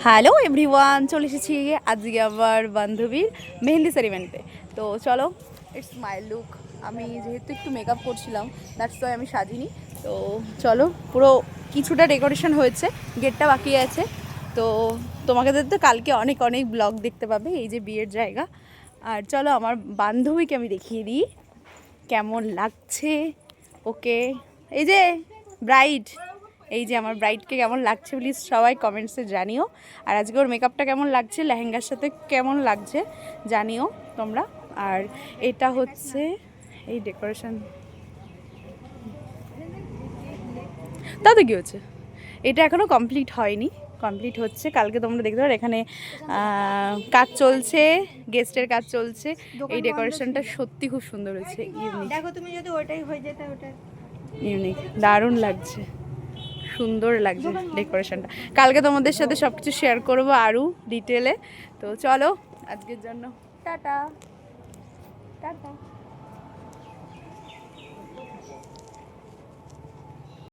Hello everyone, চলে এসেছি আজকে আবার বান্ধবীর মেহেন্দি সেরিমনিতে। তো চলো, ইটস মাই লুক। আমি যেহেতু একটু মেকআপ করছিলাম, দ্যাটস ওয়াই আমি সাজিনি। তো চলো, পুরো কিছুটা ডেকোরেশন হয়েছে, গেটটা বাকি আছে। তো তোমাকে তো কালকে অনেক অনেক ব্লগ দেখতে পাবে, এই যে বিয়ের জায়গা। আর চলো আমার বান্ধবীকে আমি দেখিয়ে দিই কেমন লাগছে ওকে। এই যে ব্রাইড, এই যে আমার ব্রাইডকে কেমন লাগছে প্লিজ সবাই কমেন্টসে জানিও। আর আজকে ওর মেকআপটা কেমন লাগছে, লেহেঙ্গার সাথে কেমন লাগছে জানিও তোমরা। আর এটা হচ্ছে এই ডেকোরেশন, তাতে কি হচ্ছে, এটা এখনও কমপ্লিট হয়নি, কমপ্লিট হচ্ছে। কালকে তোমরা দেখতে পারো এখানে কাজ চলছে, গেস্টের কাজ চলছে। এই ডেকোরেশনটা সত্যি খুব সুন্দর হয়েছে, ইউনিক। দেখো তুমি যদি ওটাই হয়ে যেত ওটা ইউনিক, দারুণ লাগছে, সুন্দর লাগছে ডেকোরেশনটা। কালকে তোমাদের সাথে সব কিছু শেয়ার করবো আরও ডিটেলে। তো চলো আজকের জন্য টাটা টাটা।